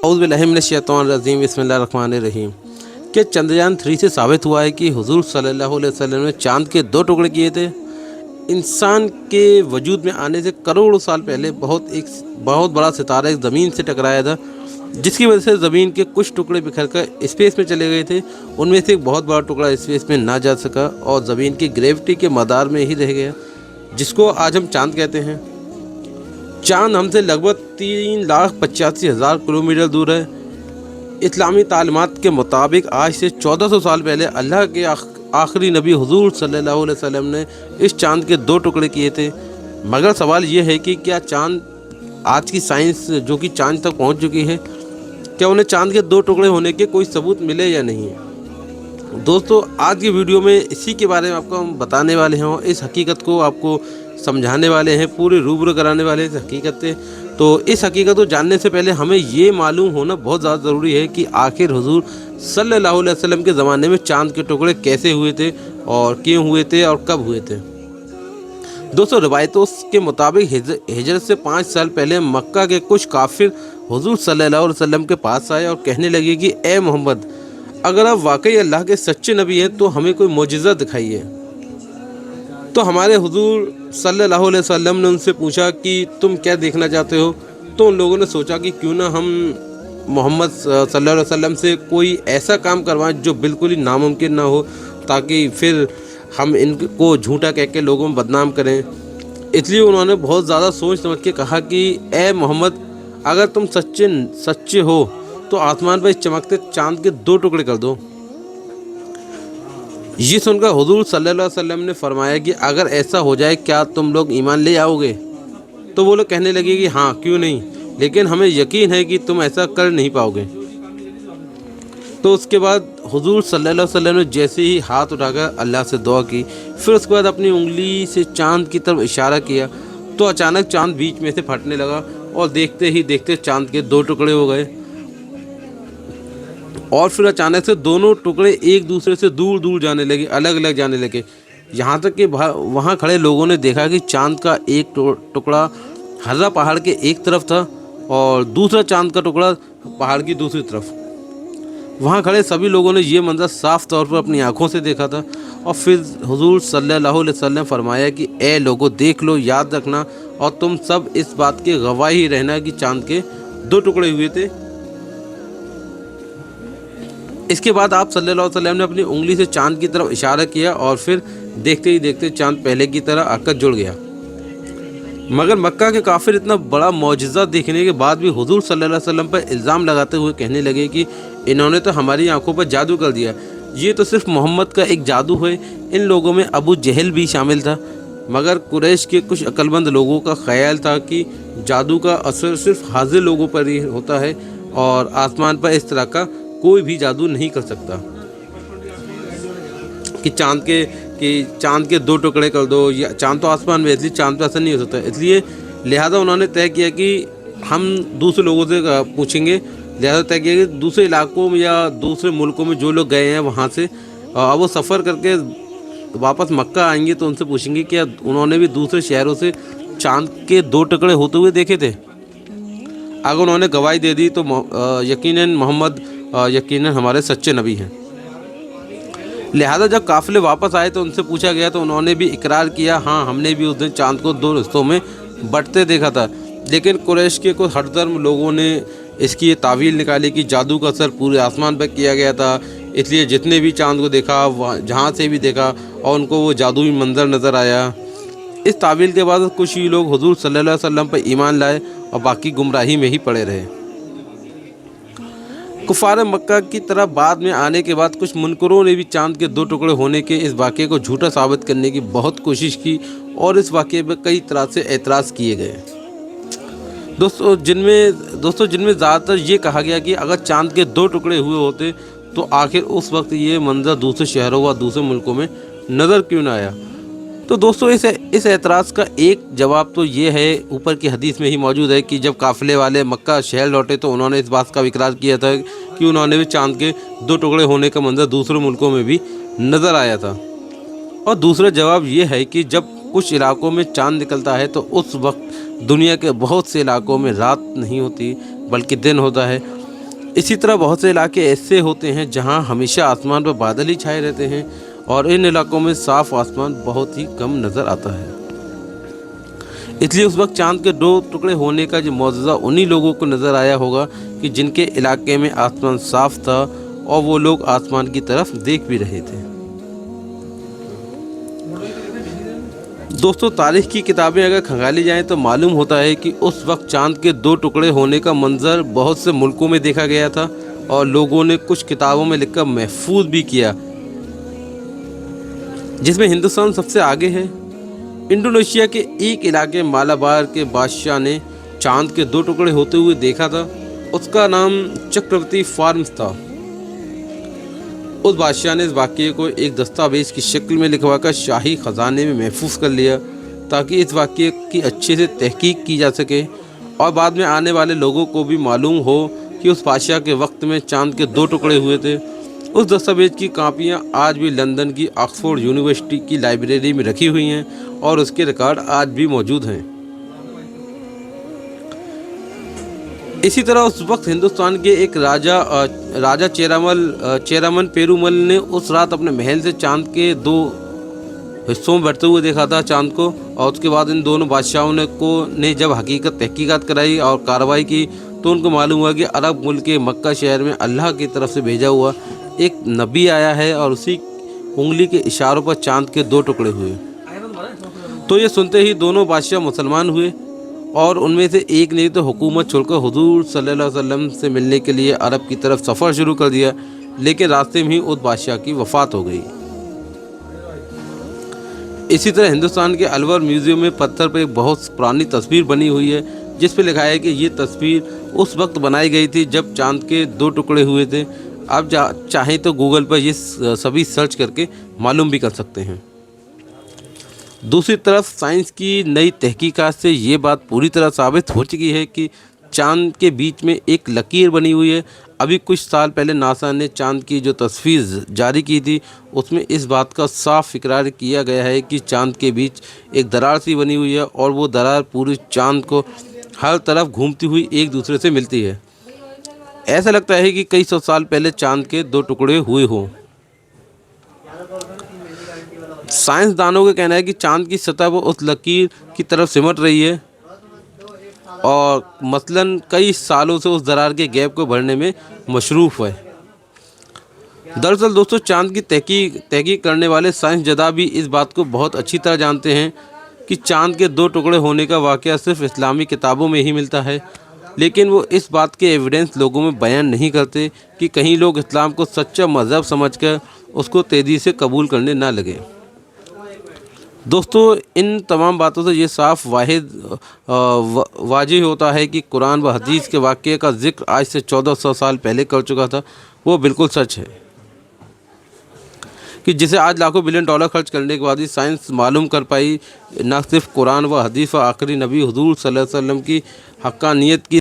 औज़ु बिल्लाहि मिनश शैतानिर रजीम बिस्मिल्लाहिर रहमानिर रहीम। कि चंद्रयान 3 से साबित हुआ है कि हुजूर सल्लल्लाहु अलैहि वसल्लम ने चाँद के 2 टुकड़े किए थे। इंसान के वजूद में आने से करोड़ों साल पहले बहुत बड़ा सितारा एक ज़मीन से टकराया था, जिसकी वजह से ज़मीन के कुछ टुकड़े बिखर कर स्पेस में चले गए थे। उनमें से एक बहुत बड़ा टुकड़ा स्पेस में ना जा सका और ज़मीन की ग्रेविटी के मदार में ही रह गया, जिसको आज हम चाँद कहते हैं। चाँद हमसे लगभग 3,85,000 किलोमीटर दूर है। इस्लामी तालीमात के मुताबिक आज से 1400 साल पहले अल्लाह के आखिरी नबी हुजूर सल्लल्लाहु अलैहि वसल्लम ने इस चाँद के 2 टुकड़े किए थे। मगर सवाल ये है कि क्या चाँद आज की साइंस जो कि चाँद तक पहुंच चुकी है, क्या उन्हें चाँद के 2 टुकड़े होने के कोई सबूत मिले या नहीं। दोस्तों, आज की वीडियो में इसी के बारे में आपको हम बताने वाले हैं और इस हकीकत को आपको समझाने वाले हैं, पूरे रूबरू कराने वाले हैं इस हकीकत से। तो इस हकीकत को जानने से पहले हमें ये मालूम होना बहुत ज़्यादा ज़रूरी है कि आखिर हुजूर सल्लल्लाहु अलैहि वसल्लम के ज़माने में चाँद के टुकड़े कैसे हुए थे और क्यों हुए थे और कब हुए थे। दोस्तों, रवायतों के मुताबिक हिजरत से 5 साल पहले मक्का के कुछ काफिर हुजूर सल्लल्लाहु अलैहि वसल्लम के पास आए और कहने लगे कि ए मोहम्मद, अगर आप वाकई अल्लाह के सच्चे नबी हैं तो हमें कोई मोजिज़ा दिखाइए। तो हमारे हुजूर सल्लल्लाहु अलैहि वसल्लम ने उनसे पूछा कि तुम क्या देखना चाहते हो। तो उन लोगों ने सोचा कि क्यों ना हम मोहम्मद सल्लल्लाहु अलैहि वसल्लम से कोई ऐसा काम करवाएं जो बिल्कुल ही नामुमकिन ना हो, ताकि फिर हम इनको झूठा कह के लोगों में बदनाम करें। इसलिए उन्होंने बहुत ज़्यादा सोच समझ के कहा कि ए मोहम्मद, अगर तुम सच्चे हो तो आसमान पर चमकते चाँद के 2 टुकड़े कर दो। ये सुनकर हुजूर सल्लल्लाहु अलैहि वसल्लम ने फरमाया कि अगर ऐसा हो जाए क्या तुम लोग ईमान ले आओगे। तो वो लोग कहने लगे कि हाँ, क्यों नहीं, लेकिन हमें यकीन है कि तुम ऐसा कर नहीं पाओगे। तो उसके बाद हुजूर सल्लल्लाहु अलैहि वसल्लम ने जैसे ही हाथ उठाकर अल्लाह से दुआ की, फिर उसके बाद अपनी उंगली से चाँद की तरफ इशारा किया, तो अचानक चाँद बीच में से फटने लगा और देखते ही देखते चाँद के 2 टुकड़े हो गए। और फिर अचानक से दोनों टुकड़े एक दूसरे से दूर दूर जाने लगे, अलग अलग जाने लगे। यहाँ तक कि वहाँ खड़े लोगों ने देखा कि चाँद का एक टुकड़ा हर्रा पहाड़ के एक तरफ था और दूसरा चाँद का टुकड़ा पहाड़ की दूसरी तरफ। वहाँ खड़े सभी लोगों ने ये मंजर साफ तौर पर अपनी आंखों से देखा था। और फिर हुजूर सल्लल्लाहु अलैहि वसल्लम फरमाया कि ए लोगों, देख लो, याद रखना और तुम सब इस बात की गवाही रहना कि चाँद के 2 टुकड़े हुए थे। इसके बाद आप सल्लल्लाहु अलैहि वसल्लम ने अपनी उंगली से चाँद की तरफ इशारा किया और फिर देखते ही देखते चाँद पहले की तरह आकर जुड़ गया। मगर मक्का के काफिर इतना बड़ा मौजिज़ा देखने के बाद भी हुजूर सल्लल्लाहु अलैहि वसल्लम पर इल्ज़ाम लगाते हुए कहने लगे कि इन्होंने तो हमारी आंखों पर जादू कर दिया, ये तो सिर्फ मोहम्मद का एक जादू है। इन लोगों में अबू जहल भी शामिल था। मगर कुरैश के कुछ अक्लमंद लोगों का ख्याल था कि जादू का असर सिर्फ हाजिर लोगों पर ही होता है और आसमान पर इस तरह का कोई भी जादू नहीं कर सकता कि चाँद के 2 टुकड़े कर दो, या चाँद तो आसमान में, इसलिए चाँद पर असर नहीं हो सकता। इसलिए लिहाजा उन्होंने तय किया कि हम दूसरे लोगों से पूछेंगे। लिहाजा तय किया कि दूसरे इलाकों में या दूसरे मुल्कों में जो लोग गए हैं वहाँ से वो सफ़र करके वापस मक्का आएंगे तो उनसे पूछेंगे कि उन्होंने भी दूसरे शहरों से चाँद के 2 टुकड़े होते हुए देखे थे। अगर उन्होंने गवाही दे दी तो यकीनन मोहम्मद यकीनन हमारे सच्चे नबी हैं। लिहाजा जब काफ़िले वापस आए तो उनसे पूछा गया तो उन्होंने भी इकरार किया, हाँ, हमने भी उस दिन चाँद को 2 हिस्सों में बंटते देखा था। लेकिन कुरैश के कुछ हठधर्म लोगों ने इसकी ये तावील निकाली कि जादू का असर पूरे आसमान पर किया गया था, इसलिए जितने भी चाँद को देखा, जहाँ से भी देखा, और उनको वो जादुई मंजर नज़र आया। इस तावील के बाद कुछ ही लोग हुजूर सल्लल्लाहु अलैहि वसल्लम पर ईमान लाए और बाकी गुमराही में ही पड़े रहे। कुफार मक्का की तरह बाद में आने के बाद कुछ मुनकरों ने भी चाँद के 2 टुकड़े होने के इस वाक़े को झूठा साबित करने की बहुत कोशिश की और इस वाक़े पर कई तरह से एतराज़ किए गए। दोस्तों, जिनमें ज़्यादातर ये कहा गया कि अगर चाँद के 2 टुकड़े हुए होते तो आखिर उस वक्त ये मंजर दूसरे शहरों व दूसरे मुल्कों में नज़र क्यों ना आया। तो दोस्तों, इस एतराज़ का एक जवाब तो ये है, ऊपर की हदीस में ही मौजूद है कि जब काफ़िले वाले मक्का शहर लौटे तो उन्होंने इस बात का इकरार किया था कि उन्होंने भी चाँद के 2 टुकड़े होने का मंजर दूसरे मुल्कों में भी नज़र आया था। और दूसरा जवाब ये है कि जब कुछ इलाकों में चाँद निकलता है तो उस वक्त दुनिया के बहुत से इलाकों में रात नहीं होती बल्कि दिन होता है। इसी तरह बहुत से इलाके ऐसे होते हैं जहां हमेशा आसमान पर बादल ही छाए रहते हैं और इन इलाकों में साफ आसमान बहुत ही कम नज़र आता है। इसलिए उस वक्त चांद के 2 टुकड़े होने का जो मौजज़ा उन्हीं लोगों को नज़र आया होगा कि जिनके इलाके में आसमान साफ था और वो लोग आसमान की तरफ देख भी रहे थे। दोस्तों, तारीख़ की किताबें अगर खंगाली जाएं तो मालूम होता है कि उस वक्त चांद के 2 टुकड़े होने का मंजर बहुत से मुल्कों में देखा गया था और लोगों ने कुछ किताबों में लिखकर महफूज भी किया, जिसमें हिंदुस्तान सबसे आगे है। इंडोनेशिया के एक इलाके मालाबार के बादशाह ने चांद के 2 टुकड़े होते हुए देखा था। उसका नाम चक्रवर्ती फार्म्स था। उस बादशाह ने इस वाक़ये को एक दस्तावेज़ की शक्ल में लिखवाकर शाही ख़जाने में महफूज कर लिया ताकि इस वाक़ये की अच्छे से तहकीक की जा सके और बाद में आने वाले लोगों को भी मालूम हो कि उस बादशाह के वक्त में चांद के 2 टुकड़े हुए थे। उस दस्तावेज़ की कापियाँ आज भी लंदन की ऑक्सफोर्ड यूनिवर्सिटी की लाइब्रेरी में रखी हुई हैं और उसके रिकॉर्ड आज भी मौजूद हैं। इसी तरह उस वक्त हिंदुस्तान के एक राजा चेरामन पेरूमल ने उस रात अपने महल से चांद के 2 हिस्सों में बढ़ते हुए देखा था चांद को। और उसके बाद इन दोनों बादशाहों ने जब हकीकत तहकीकात कराई और कार्रवाई की तो उनको मालूम हुआ कि अरब मुल्क के मक्का शहर में अल्लाह की तरफ से भेजा हुआ एक नबी आया है और उसी उंगली के इशारों पर चांद के 2 टुकड़े हुए। तो ये सुनते ही दोनों बादशाह मुसलमान हुए और उनमें से एक ने तो हुकूमत छोड़कर हुजूर सल्लल्लाहु अलैहि वसल्लम से मिलने के लिए अरब की तरफ सफ़र शुरू कर दिया, लेकिन रास्ते में ही उस बादशाह की वफ़ात हो गई। इसी तरह हिंदुस्तान के अलवर म्यूज़ियम में पत्थर पर एक बहुत पुरानी तस्वीर बनी हुई है जिस पर लिखा है कि ये तस्वीर उस वक्त बनाई गई थी जब चांद के 2 टुकड़े हुए थे। आप चाहें तो गूगल पर ये सभी सर्च करके मालूम भी कर सकते हैं। दूसरी तरफ साइंस की नई तहकीकात से ये बात पूरी तरह साबित हो चुकी है कि चांद के बीच में एक लकीर बनी हुई है। अभी कुछ साल पहले नासा ने चांद की जो तस्वीर जारी की थी उसमें इस बात का साफ इकरार किया गया है कि चांद के बीच एक दरार सी बनी हुई है और वो दरार पूरी चांद को हर तरफ घूमती हुई एक दूसरे से मिलती है। ऐसा लगता है कि कई 100 साल पहले चांद के 2 टुकड़े हुए हों। साइंसदानों का कहना है कि चांद की सतह पर उस लकीर की तरफ सिमट रही है और मसलन कई सालों से उस दरार के गैप को भरने में मशरूफ़ है। दरअसल दोस्तों, चांद की तहकीक करने वाले साइंस जदा भी इस बात को बहुत अच्छी तरह जानते हैं कि चांद के 2 टुकड़े होने का वाक़या सिर्फ इस्लामी किताबों में ही मिलता है, लेकिन वो इस बात के एविडेंस लोगों में बयान नहीं करते कि कहीं लोग इस्लाम को सच्चा मज़हब समझकर उसको तेज़ी से कबूल करने ना लगे। दोस्तों, इन तमाम बातों से ये साफ वाज़िह होता है कि कुरान व हदीस के वाक़ये का ज़िक्र आज से 1400 साल पहले कर चुका था वो बिल्कुल सच है कि जिसे आज लाखों बिलियन डॉलर खर्च करने के बाद ही साइंस मालूम कर पाई न सिर्फ कुरान व हदीस व आखिरी नबी हुजूर सल्लल्लाहु अलैहि वसल्लम की हक्कानियत की